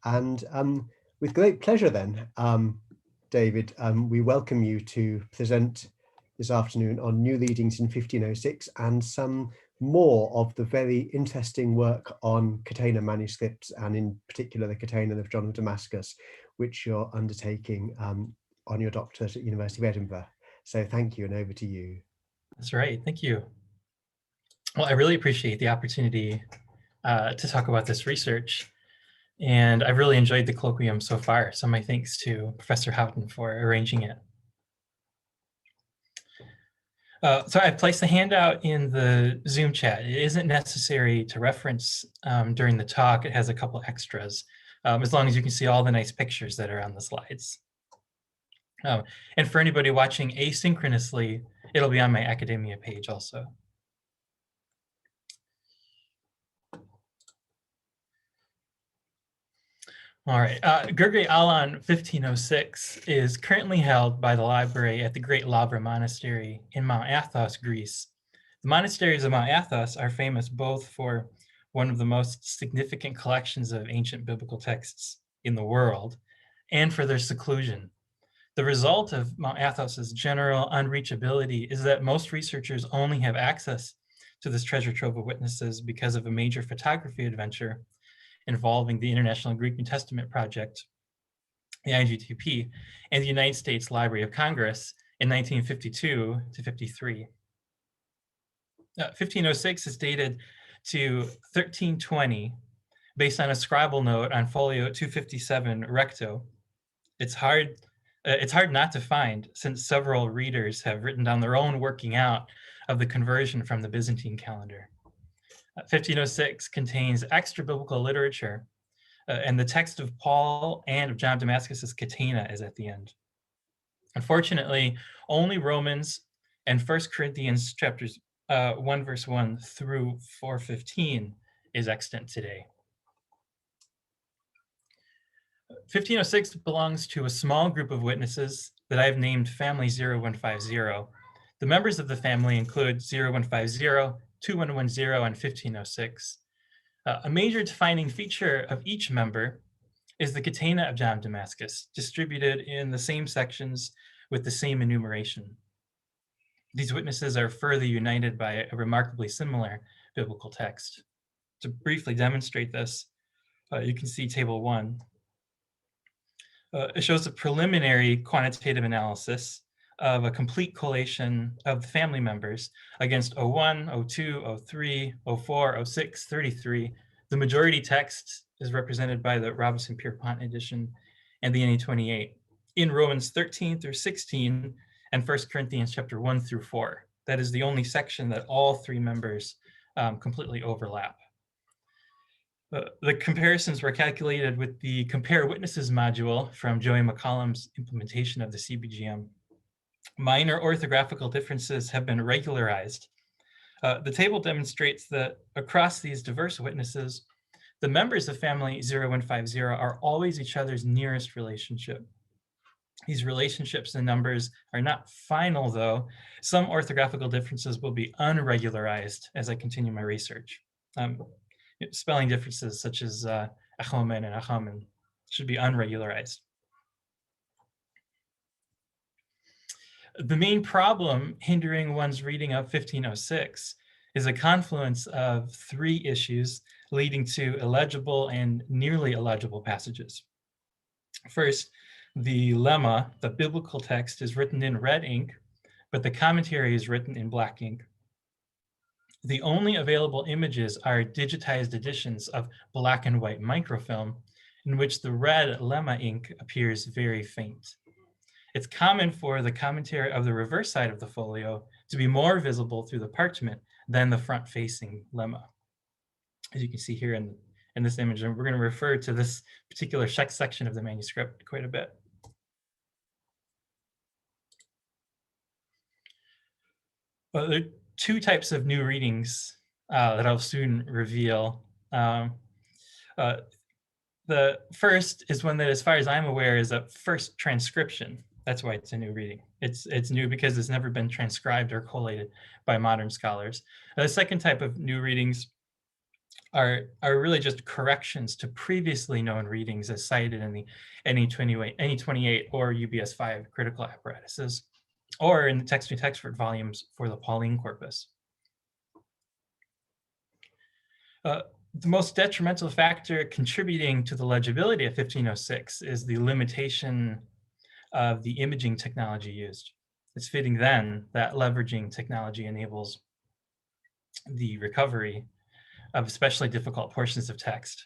And with great pleasure then, David, we welcome you to present this afternoon on new readings in 1506 and some more of the very interesting work on catena manuscripts, and in particular the catena of John of Damascus, which you're undertaking on your doctorate at University of Edinburgh. So thank you, and over to you. That's right, thank you. Well, I really appreciate the opportunity to talk about this research. And I've really enjoyed the colloquium so far. So my thanks to Professor Houghton for arranging it. So I've placed the handout in the Zoom chat. It isn't necessary to reference during the talk. It has a couple extras, as long as you can see all the nice pictures that are on the slides. And for anybody watching asynchronously, it'll be on my academia page also. All right, Gergely Alan 1506 is currently held by the library at the Great Lavra Monastery in Mount Athos, Greece. The monasteries of Mount Athos are famous both for one of the most significant collections of ancient biblical texts in the world and for their seclusion. The result of Mount Athos's general unreachability is that most researchers only have access to this treasure trove of witnesses because of a major photography adventure involving the International Greek New Testament Project, the IGTP, and the United States Library of Congress in 1952 to 53. 1506 is dated to 1320 based on a scribal note on folio 257 recto. It's hard not to find, since several readers have written down their own working out of the conversion from the Byzantine calendar. 1506 contains extra biblical literature, and the text of Paul and of John of Damascus's catena is at the end. Unfortunately, only Romans and 1 Corinthians chapters 1 verse 1 through 4:15 is extant today. 1506 belongs to a small group of witnesses that I've named Family 0150. The members of the family include 0150, 2110, and 1506. A major defining feature of each member is the catena of John of Damascus, distributed in the same sections with the same enumeration. These witnesses are further united by a remarkably similar biblical text. To briefly demonstrate this, you can see table 1. It shows a preliminary quantitative analysis of a complete collation of the family members against 01, 02, 03, 04, 06, 33. The majority text is represented by the Robison-Pierpont edition and the NA28 in Romans 13 through 16 and 1 Corinthians chapter 1 through 4. That is the only section that all three members completely overlap. The comparisons were calculated with the Compare Witnesses module from Joey McCollum's implementation of the CBGM. Minor orthographical differences have been regularized. The table demonstrates that across these diverse witnesses, the members of family 0150 are always each other's nearest relationship. These relationships and numbers are not final, though. Some orthographical differences will be unregularized as I continue my research. Spelling differences such as achomen and achamen should be unregularized. The main problem hindering one's reading of 1506 is a confluence of three issues leading to illegible and nearly illegible passages. First, the lemma, the biblical text, is written in red ink, but the commentary is written in black ink. The only available images are digitized editions of black and white microfilm, in which the red lemma ink appears very faint. It's common for the commentary of the reverse side of the folio to be more visible through the parchment than the front-facing lemma. As you can see here in this image, and we're going to refer to this particular section of the manuscript quite a bit. Well, there are two types of new readings that I'll soon reveal. The first is one that, as far as I'm aware, is a first transcription. That's why it's a new reading. It's new because it's never been transcribed or collated by modern scholars. The second type of new readings are really just corrections to previously known readings as cited in the NE28 or UBS5 critical apparatuses, or in the text-to-text volumes for the Pauline corpus. The most detrimental factor contributing to the legibility of 1506 is the limitation of the imaging technology used. It's fitting then that leveraging technology enables the recovery of especially difficult portions of text.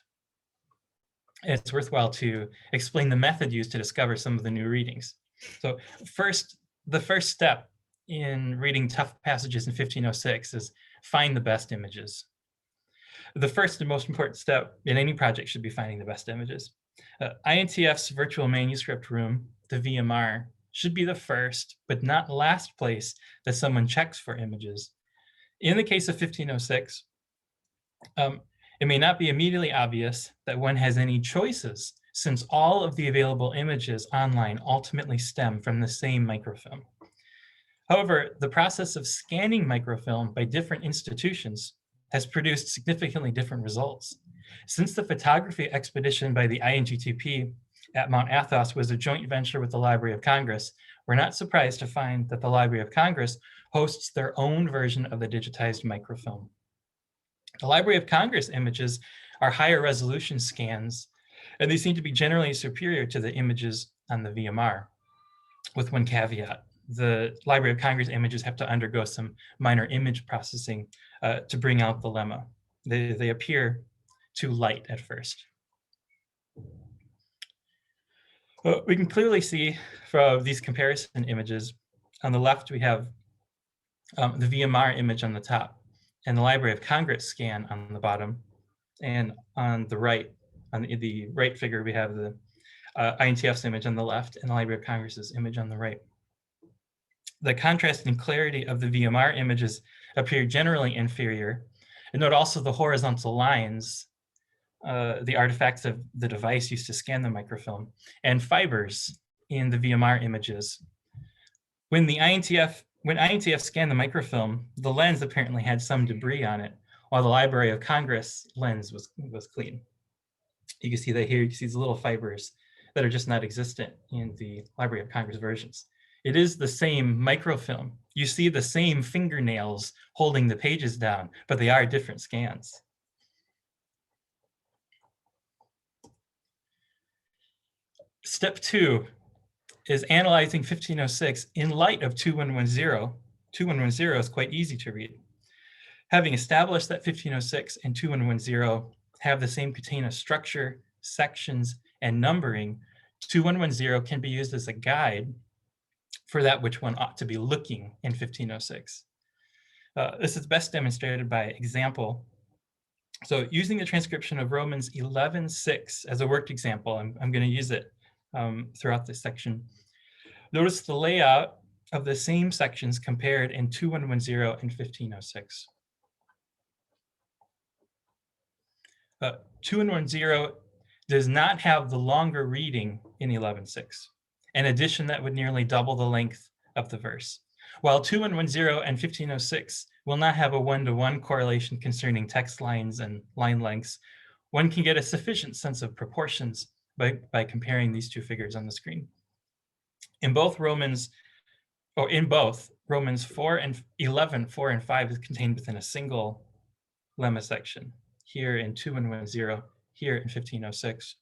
It's worthwhile to explain the method used to discover some of the new readings. So the first step in reading tough passages in 1506 is find the best images. The first and most important step in any project should be finding the best images. INTF's virtual manuscript room, the VMR, should be the first, but not last place that someone checks for images. In the case of 1506, it may not be immediately obvious that one has any choices, since all of the available images online ultimately stem from the same microfilm. However, the process of scanning microfilm by different institutions has produced significantly different results. Since the photography expedition by the INGTP at Mount Athos was a joint venture with the Library of Congress, we're not surprised to find that the Library of Congress hosts their own version of the digitized microfilm. The Library of Congress images are higher resolution scans, and they seem to be generally superior to the images on the VMR, with one caveat. The Library of Congress images have to undergo some minor image processing to bring out the lemma. They appear too light at first. We can clearly see from these comparison images, on the left we have the VMR image on the top, and the Library of Congress scan on the bottom, and on the right figure, we have the INTF's image on the left and the Library of Congress's image on the right. The contrast and clarity of the VMR images appear generally inferior. And note also the horizontal lines, the artifacts of the device used to scan the microfilm, and fibers in the VMR images. When INTF scanned the microfilm, the lens apparently had some debris on it, while the Library of Congress lens was clean. You can see that here, you can see these little fibers that are just not existent in the Library of Congress versions. It is the same microfilm. You see the same fingernails holding the pages down, but they are different scans. Step 2 is analyzing 1506 in light of 2110. 2110 is quite easy to read. Having established that 1506 and 2110 have the same catena structure, sections, and numbering, 2110 can be used as a guide for that which one ought to be looking in 1506. This is best demonstrated by example. So using the transcription of Romans 11:6 as a worked example, I'm going to use it throughout this section. Notice the layout of the same sections compared in 2110 and 1506. 2110 does not have the longer reading in 11:6. An addition that would nearly double the length of the verse. While 2110 and 1506 will not have a one-to-one correlation concerning text lines and line lengths, one can get a sufficient sense of proportions by comparing these two figures on the screen. In both Romans 4 and 11, 4 and 5 is contained within a single lemma section. Here in 2110, here in 1506.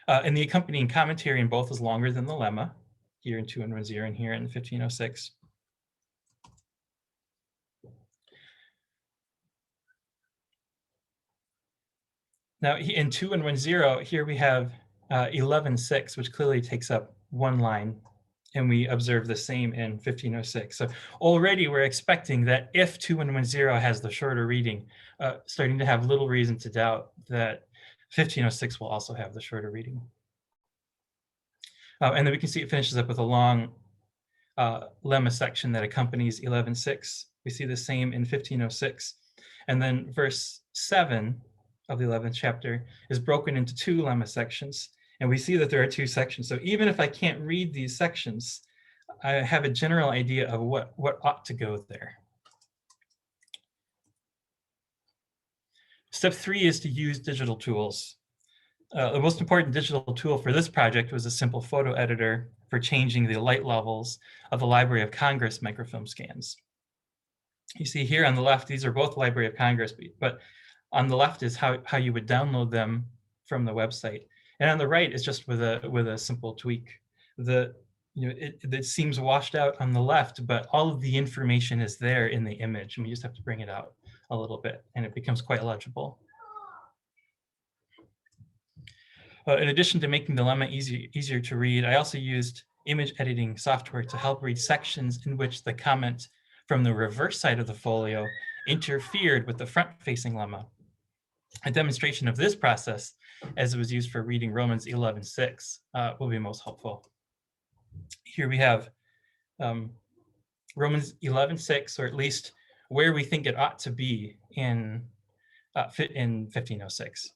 And the accompanying commentary in both is longer than the lemma, here in 2110 and here in 1506. Now in 2110, here we have 11:6, which clearly takes up one line, and we observe the same in 1506. So already we're expecting that if 2110 has the shorter reading, starting to have little reason to doubt that 1506 will also have the shorter reading. And then we can see it finishes up with a long lemma section that accompanies 11:6. We see the same in 1506. And then verse 7 of the 11th chapter is broken into two lemma sections. And we see that there are two sections. So even if I can't read these sections, I have a general idea of what ought to go there. Step 3 is to use digital tools. The most important digital tool for this project was a simple photo editor for changing the light levels of the Library of Congress microfilm scans. You see here on the left, these are both Library of Congress, but on the left is how you would download them from the website. And on the right is just with a simple tweak. It seems washed out on the left, but all of the information is there in the image, and we just have to bring it out a little bit, and it becomes quite legible. In addition to making the lemma easier to read, I also used image editing software to help read sections in which the comment from the reverse side of the folio interfered with the front-facing lemma. A demonstration of this process, as it was used for reading Romans 11:6, will be most helpful. Here we have Romans 11:6, or at least where we think it ought to be in 1506.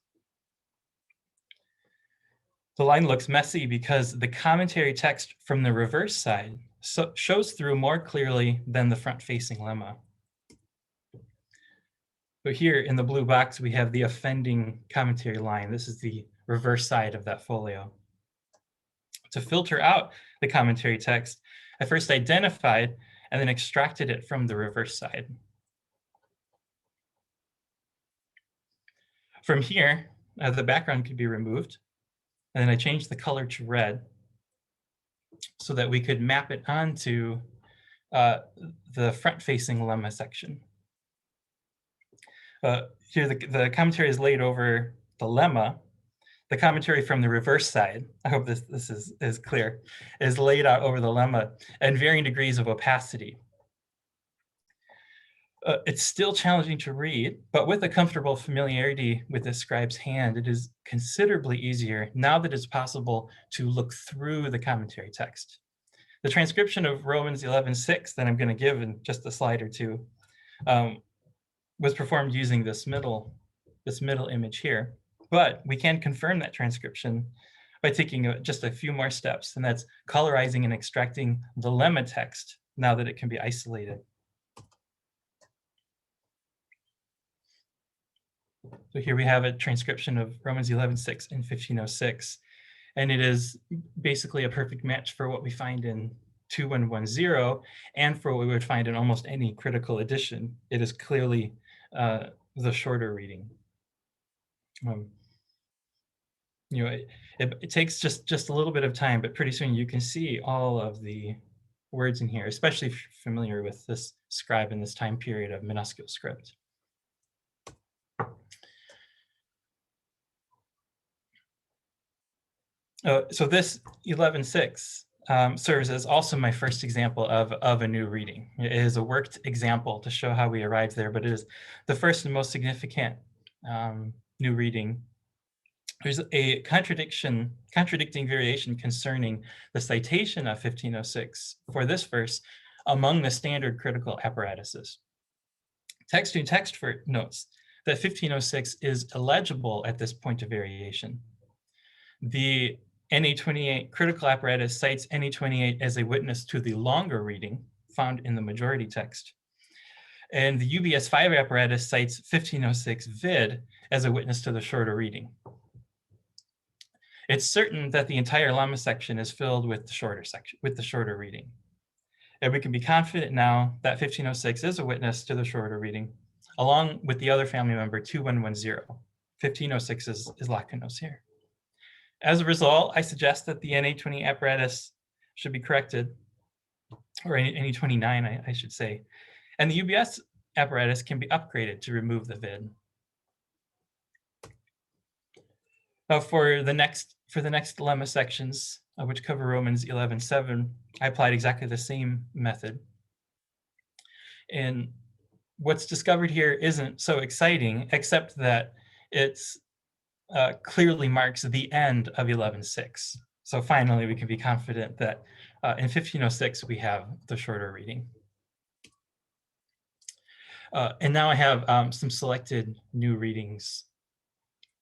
The line looks messy because the commentary text from the reverse side shows through more clearly than the front-facing lemma. But here in the blue box, we have the offending commentary line. This is the reverse side of that folio. To filter out the commentary text, I first identified and then extracted it from the reverse side. From here, the background could be removed, and then I changed the color to red so that we could map it onto the front-facing lemma section. Here, the commentary is laid over the lemma. The commentary from the reverse side, I hope this is clear, is laid out over the lemma and varying degrees of opacity. It's still challenging to read, but with a comfortable familiarity with the scribe's hand, it is considerably easier now that it's possible to look through the commentary text. The transcription of Romans 11:6 that I'm going to give in just a slide or two was performed using this middle image here, but we can confirm that transcription by taking just a few more steps, and that's colorizing and extracting the lemma text now that it can be isolated. So here we have a transcription of Romans 11:6 in 1506, and it is basically a perfect match for what we find in 2110 and for what we would find in almost any critical edition. It is clearly the shorter reading. It takes just a little bit of time, but pretty soon you can see all of the words in here, especially if you're familiar with this scribe in this time period of minuscule script. So this 11:6 serves as also my first example of a new reading. It is a worked example to show how we arrived there, but it is the first and most significant new reading. There's a contradicting variation concerning the citation of 1506 for this verse among the standard critical apparatuses. Text-to-text notes that 1506 is illegible at this point of variation. The NA28 critical apparatus cites NA28 as a witness to the longer reading found in the majority text. And the UBS5 apparatus cites 1506 vid as a witness to the shorter reading. It's certain that the entire lemma section is filled with the shorter reading. And we can be confident now that 1506 is a witness to the shorter reading, along with the other family member 2110. 1506 is Lacanos here. As a result, I suggest that the NA20 apparatus should be corrected, or NA29, I should say, and the UBS apparatus can be upgraded to remove the vid. For the next lemma sections, which cover Romans 11:7, I applied exactly the same method. And what's discovered here isn't so exciting, except that it's clearly marks the end of 11:6. So finally, we can be confident that in 1506, we have the shorter reading. And now I have some selected new readings,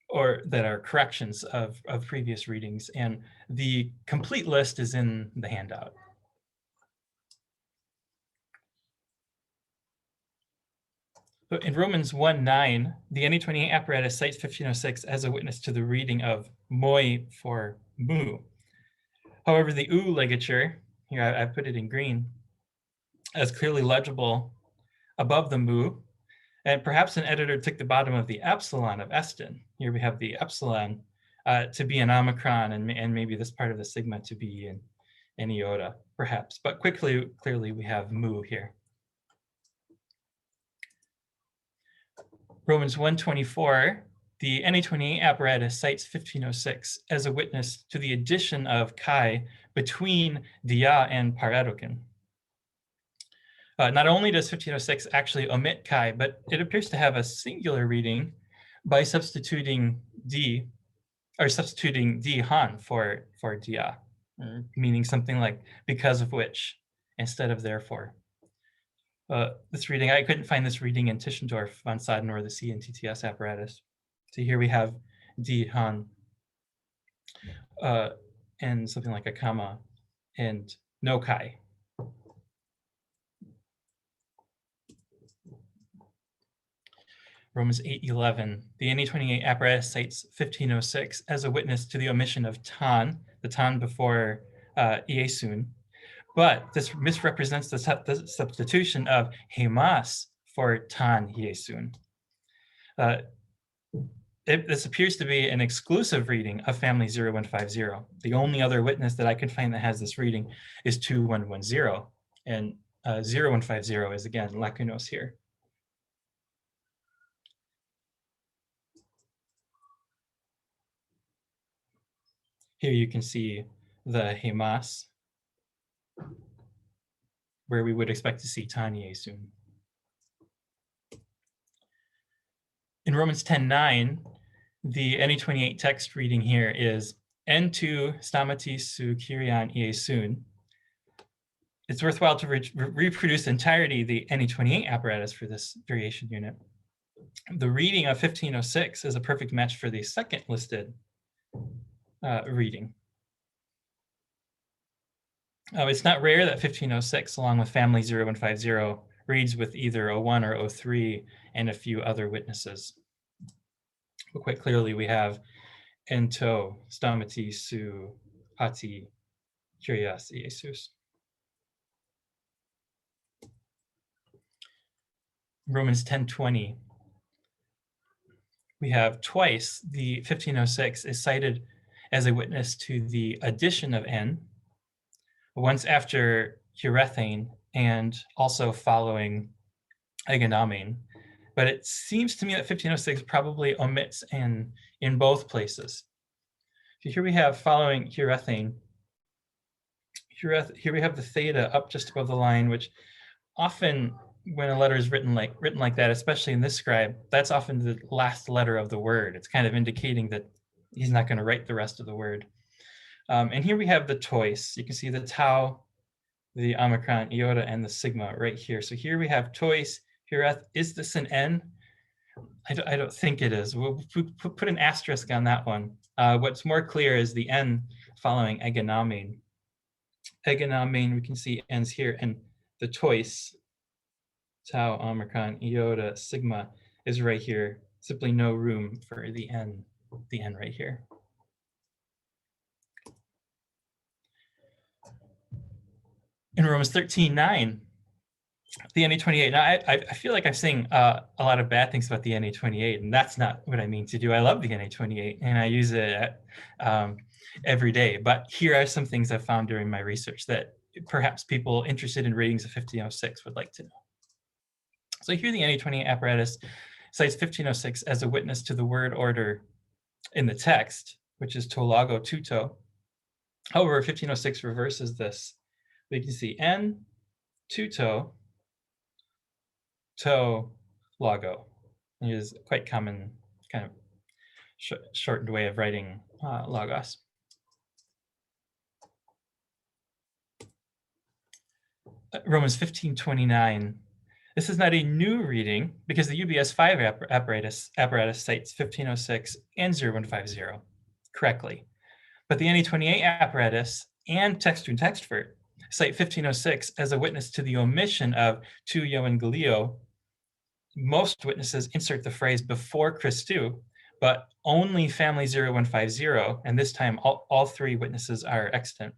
or that are corrections of previous readings, and the complete list is in the handout. In Romans 1:9, the NA28 apparatus cites 1506 as a witness to the reading of moi for mu. However, the u ligature, here I put it in green, as clearly legible above the mu, and perhaps an editor took the bottom of the epsilon of estin. Here we have the epsilon to be an omicron, and maybe this part of the sigma to be an iota, perhaps. But clearly we have mu here. Romans 1:24, the NA28 apparatus cites 1506 as a witness to the addition of kai between dia and parerokon. Not only does 1506 actually omit kai, but it appears to have a singular reading by substituting di han for dia, meaning something like because of which instead of therefore. This reading, I couldn't find this reading in Tischendorf, von Saden, or the C and TTS apparatus. So here we have di han and something like a comma and no kai. Romans 8:11, the NA28 apparatus cites 1506 as a witness to the omission of tan, the tan before iesun, but this misrepresents the substitution of hemas for tan iesun. This appears to be an exclusive reading of family 0150. The only other witness that I could find that has this reading is 2110, and 0150 is again lacunos here. Here you can see the hemas, where we would expect to see tan iesun. In Romans 10:9, the NA28 text reading here is en tu stamatis su kyrian iesun. It's worthwhile to reproduce the entirety of the NA28 apparatus for this variation unit. The reading of 1506 is a perfect match for the second listed reading. It's not rare that 1506, along with family 0150, reads with either 01 or 03 and a few other witnesses. But quite clearly we have ento stamati su ati kyrias iesus. Romans 10:20, we have twice the 1506 is cited as a witness to the addition of n, once after urethane and also following eigenamen. But it seems to me that 1506 probably omits n in both places. So here we have following urethane. Here we have the theta up just above the line, which often when a letter is written like that, especially in this scribe, that's often the last letter of the word. It's kind of indicating that he's not going to write the rest of the word. And here we have the tois. You can see the tau, the omicron, iota, and the sigma right here. So here we have tois, hireth. Is this an n? I don't think it is. We'll put an asterisk on that one. What's more clear is the n following eigenamen. Eigenamen, we can see ends here, and the tois, tau, omicron, iota, sigma is right here. Simply no room for the n right here. In Romans 13:9, the NA28. Now, I feel like I'm saying a lot of bad things about the NA28, and that's not what I mean to do. I love the NA28, and I use it every day. But here are some things I found during my research that perhaps people interested in readings of 1506 would like to know. So here the NA28 apparatus cites 1506 as a witness to the word order in the text, which is to logo tuto. However, 1506 reverses this. We can see n tuto to logo. It is a quite common kind of shortened way of writing logos. Romans 15:29. This is not a new reading because the UBS 5 apparatus cites 1506 and 0150 correctly. But the NA28 apparatus and Textual Criticism cite 1506 as a witness to the omission of tu euangelio most witnesses insert the phrase before Christou, but only family 0150, and this time all three witnesses are extant.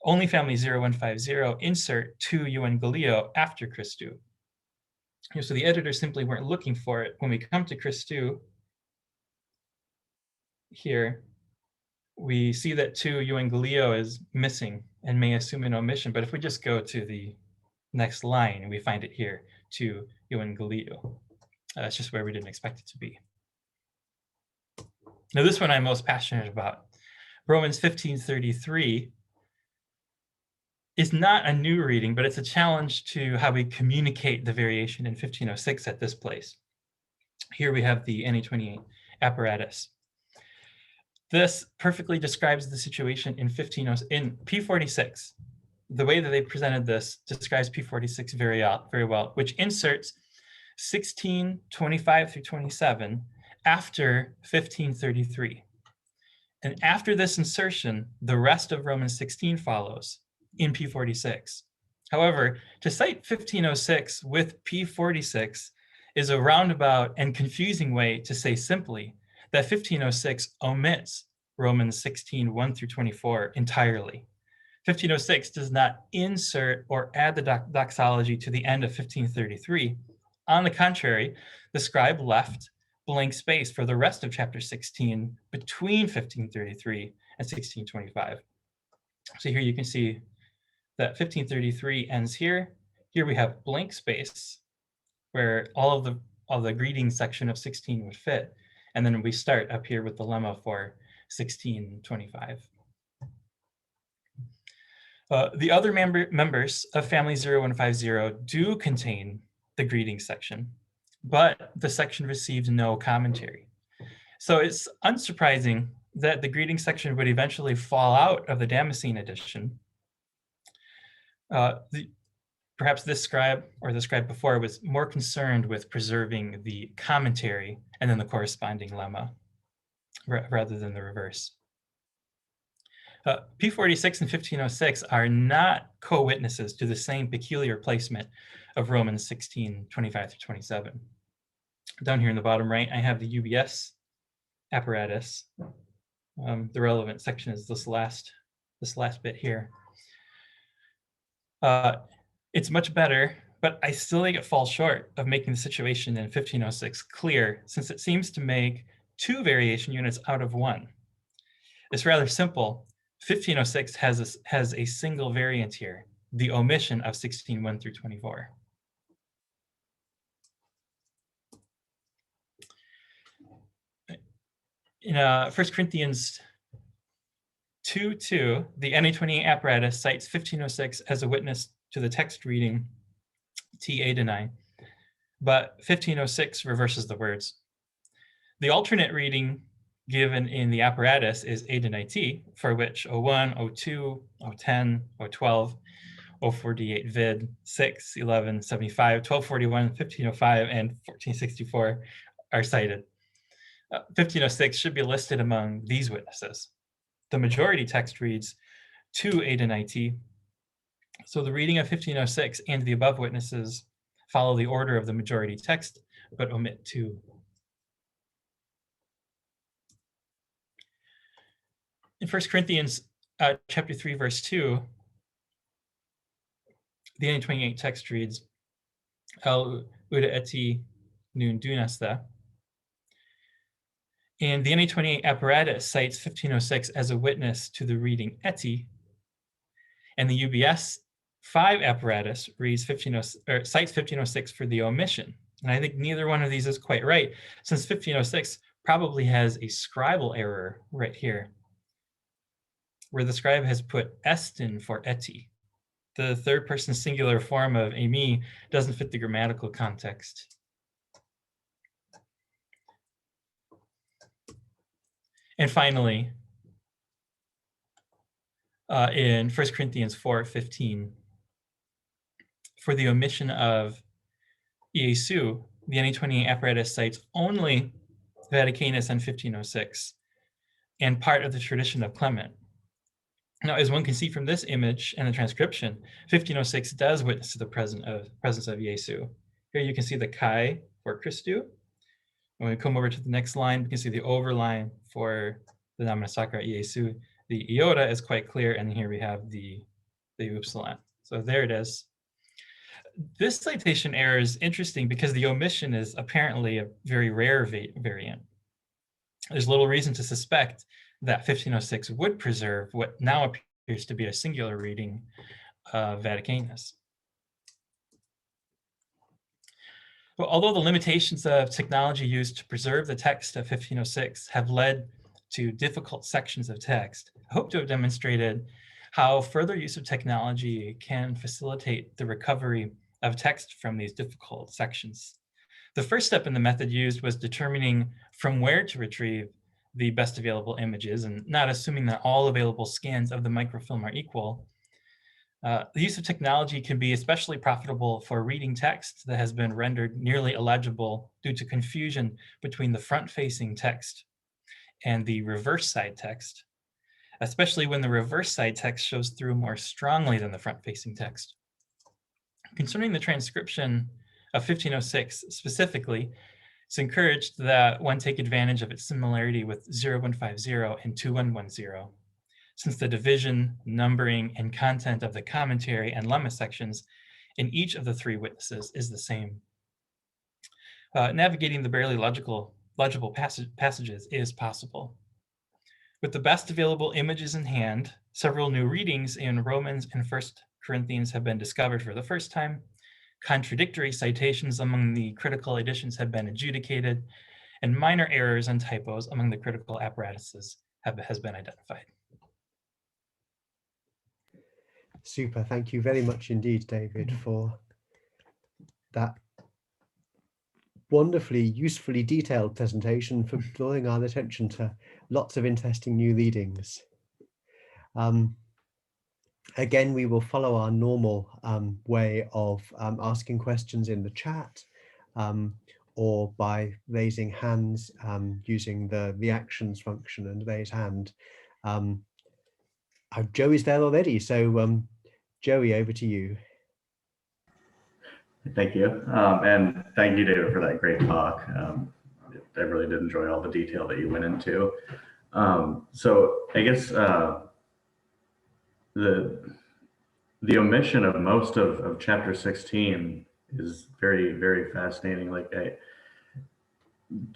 Only family 0150 insert tu euangelio after Christou. So the editors simply weren't looking for it. When we come to Christou here, we see that tu euangelio is missing and may assume an omission. But if we just go to the next line, we find it here, tu euangelio. That's just where we didn't expect it to be. Now, this one I'm most passionate about. Romans 15:33 is not a new reading, but it's a challenge to how we communicate the variation in 1506 at this place. Here we have the NA28 apparatus. This perfectly describes the situation in P46. The way that they presented this describes P46 very well, which inserts 16:25 through 27 after 15:33. And after this insertion, the rest of Romans 16 follows in P46. However, to cite 1506 with P46 is a roundabout and confusing way to say simply that 1506 omits Romans 16, 1 through 24 entirely. 1506 does not insert or add the doxology to the end of 1533. On the contrary, the scribe left blank space for the rest of chapter 16 between 1533 and 1625. So here you can see that 1533 ends here. Here we have blank space where all of the greeting section of 16 would fit. And then we start up here with the lemma for 1625. The other members of family 0150 do contain the greeting section, but the section received no commentary. So it's unsurprising that the greeting section would eventually fall out of the Damascene edition. Perhaps this scribe or the scribe before was more concerned with preserving the commentary and then the corresponding lemma rather than the reverse. P46 and 1506 are not co-witnesses to the same peculiar placement of Romans 16, 25 through 27. Down here in the bottom right, I have the UBS apparatus. The relevant section is this last bit here. It's much better, but I still think it falls short of making the situation in 1506 clear, since it seems to make two variation units out of one. It's rather simple. 1506 has a single variant here, the omission of 16:1 through 24. In 1 Corinthians 2:2, the NA28 apparatus cites 1506 as a witness to the text reading T edeni, but 1506 reverses the words. The alternate reading given in the apparatus is edeni, for which 01, 02, 010, 012, 048 vid, 6, 11, 75, 1241, 1505, and 1464 are cited. 1506 should be listed among these witnesses. The majority text reads to edeni. So the reading of 1506 and the above witnesses follow the order of the majority text, but omit to. In 1 Corinthians chapter 3, verse 2, the NA28 text reads, El ουκετι nun dunasta. And the NA28 apparatus cites 1506 as a witness to the reading eti, and the UBS 5 apparatus reads cites 1506 for the omission. And I think neither one of these is quite right, since 1506 probably has a scribal error right here, where the scribe has put estin for eti. The third person singular form of emi doesn't fit the grammatical context. And finally, in 1 Corinthians 4:15, for the omission of Iesu, the NA28 apparatus cites only Vaticanus and 1506 and part of the tradition of Clement. Now, as one can see from this image and the transcription, 1506 does witness to the presence of Iesu. Here you can see the chi for Christu. When we come over to the next line, we can see the overline for the Namana Sakra Iesu. The iota is quite clear, and here we have the upsilon. So there it is. This citation error is interesting because the omission is apparently a very rare variant. There's little reason to suspect that 1506 would preserve what now appears to be a singular reading of Vaticanus. Well, although the limitations of technology used to preserve the text of 1506 have led to difficult sections of text, I hope to have demonstrated how further use of technology can facilitate the recovery of text from these difficult sections. The first step in the method used was determining from where to retrieve the best available images and not assuming that all available scans of the microfilm are equal. The use of technology can be especially profitable for reading text that has been rendered nearly illegible due to confusion between the front-facing text and the reverse side text, especially when the reverse side text shows through more strongly than the front-facing text. Concerning the transcription of 1506 specifically, it's encouraged that one take advantage of its similarity with 0150 and 2110. Since the division, numbering, and content of the commentary and lemma sections in each of the three witnesses is the same. Navigating the barely legible passages is possible. With the best available images in hand, several new readings in Romans and 1 Corinthians have been discovered for the first time. Contradictory citations among the critical editions have been adjudicated, and minor errors and typos among the critical apparatuses has been identified. Super. Thank you very much indeed, David, for that wonderfully, usefully detailed presentation, for drawing our attention to lots of interesting new leadings. Again, we will follow our normal way of asking questions in the chat or by raising hands using the reactions function and raise hand. Joey's there already, so Joey, over to you. Thank you. And thank you, David, for that great talk. I really did enjoy all the detail that you went into. So I guess the omission of most of chapter 16 is very, very fascinating. Like,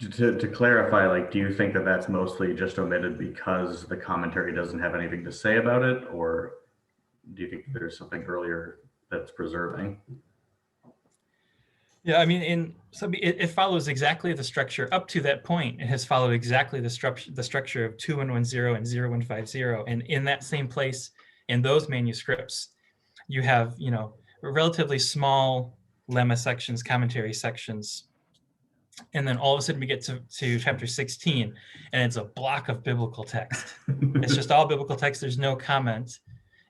to clarify, like, do you think that that's mostly just omitted because the commentary doesn't have anything to say about it, or do you think there's something earlier that's preserving? Yeah, I mean, it follows exactly the structure up to that point. It has followed exactly the structure of 2110 and 0150, and in that same place in those manuscripts, you have, you know, relatively small lemma sections, commentary sections, and then all of a sudden we get to chapter 16, and it's a block of biblical text. It's just all biblical text. There's no comment,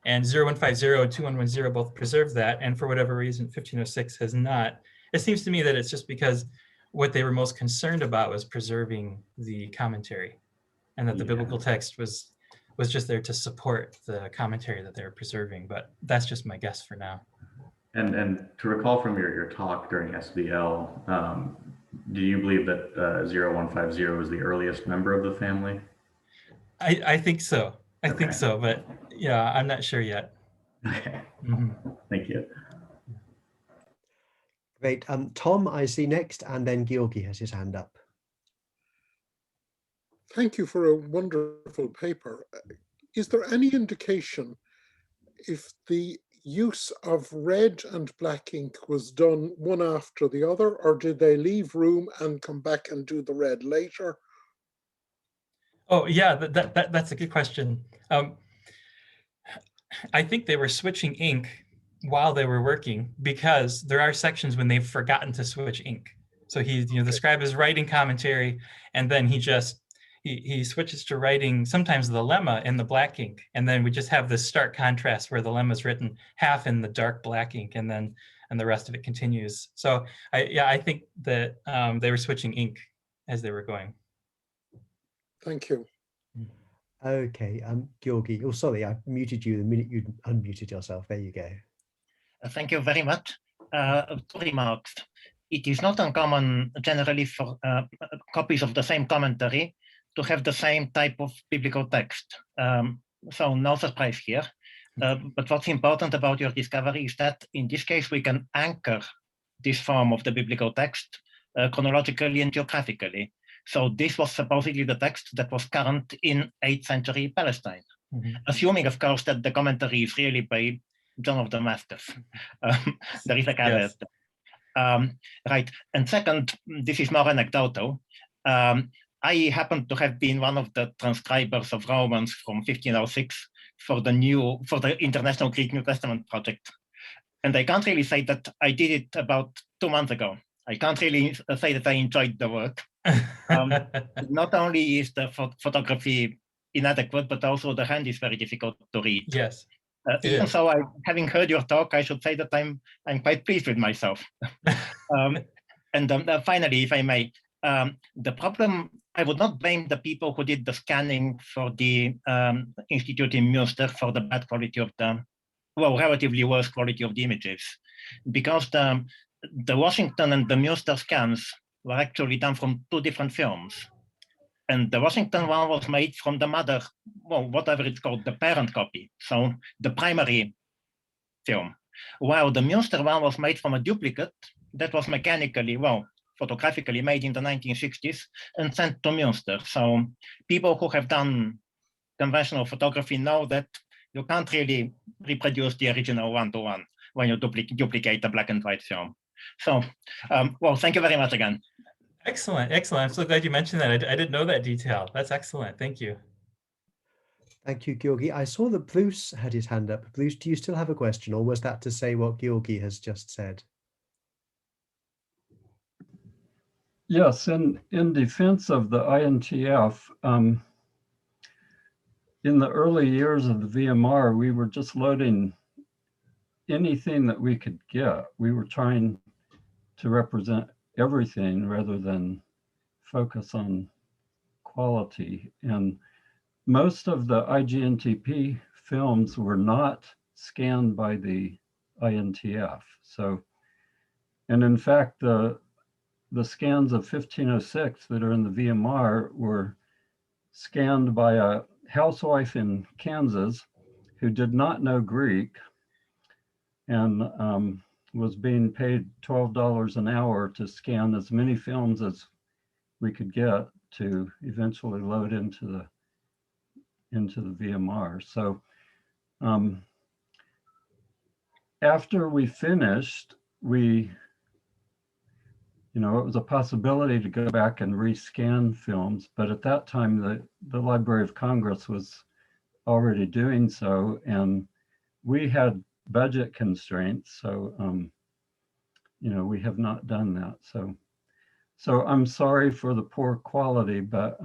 and 0150 and 2110 both preserve that, and for whatever reason, 1506 has not. It seems to me that it's just because what they were most concerned about was preserving the commentary, and that the biblical text was just there to support the commentary that they were preserving. But that's just my guess for now. And to recall from your talk during SBL, do you believe that 0150 is the earliest member of the family? I think so. I think so, but yeah, I'm not sure yet. Okay. Mm-hmm. Thank you. Great. Tom, I see next, and then Georgi has his hand up. Thank you for a wonderful paper. Is there any indication if the use of red and black ink was done one after the other, or did they leave room and come back and do the red later? Oh yeah, that's a good question. I think they were switching ink while they were working, because there are sections when they've forgotten to switch ink. So the scribe is writing commentary, and then he switches to writing sometimes the lemma in the black ink, and then we just have this stark contrast where the lemma is written half in the dark black ink, and the rest of it continues. So I think that they were switching ink as they were going. Thank you. Okay, Georgi. Oh, sorry, I muted you the minute you unmuted yourself. There you go. Thank you very much. Two remarks. it is not uncommon generally for copies of the same commentary to have the same type of biblical text. So no surprise here. But what's important about your discovery is that in this case, we can anchor this form of the biblical text chronologically and geographically. So this was supposedly the text that was current in 8th century Palestine, assuming, of course, that the commentary is really by John of Damascus. There is a caveat. Yes. Right. And second, this is more anecdotal. I happen to have been one of the transcribers of Romans from 1506 for the International Greek New Testament project. And I can't really say that I did it about 2 months ago. I can't really say that I enjoyed the work. Not only is the photography inadequate, but also the hand is very difficult to read. Yes. Even so, having heard your talk, I should say that I'm quite pleased with myself. And finally, if I may, the problem, I would not blame the people who did the scanning for the Institute in Münster for the bad quality of the, well, relatively worse quality of the images, because the Washington and the Münster scans were actually done from 2 different films. And the Washington one was made from the mother, well, whatever it's called, the parent copy, so the primary film, while the Münster one was made from a duplicate that was mechanically, well, photographically made in the 1960s and sent to Münster. So people who have done conventional photography know that you can't really reproduce the original one-to-one when you duplicate a black and white film. So, well, thank you very much again. Excellent, excellent. I'm so glad you mentioned that. I didn't know that detail. That's excellent. Thank you. Thank you, Georgi. I saw that Bruce had his hand up. Bruce, do you still have a question, or was that to say what Georgi has just said? Yes, in defense of the INTF, in the early years of the VMR, we were just loading anything that we could get. We were trying to represent everything rather than focus on quality. And most of the IGNTP films were not scanned by the INTF. So, and in fact, the scans of 1506 that are in the VMR were scanned by a housewife in Kansas who did not know Greek and was being paid $12 an hour to scan as many films as we could get to eventually load into the VMR. So after we finished, it was a possibility to go back and rescan films, but at that time the Library of Congress was already doing so, and we had budget constraints, so we have not done that. So I'm sorry for the poor quality, but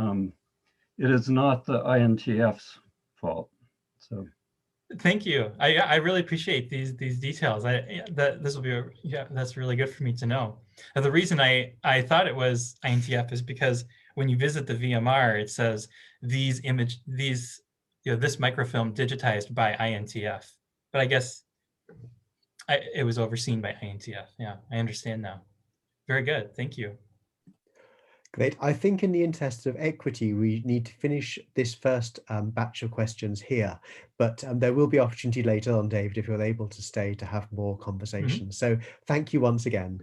it is not the INTF's fault. So thank you. I really appreciate these details. This will be that's really good for me to know. Now, the reason I thought it was INTF is because when you visit the VMR, it says this microfilm digitized by INTF, but I guess it was overseen by INTF. Yeah, I understand now. Very good. Thank you. Great. I think in the interest of equity, we need to finish this first batch of questions here, but there will be opportunity later on, David, if you're able to stay to have more conversation. So thank you once again.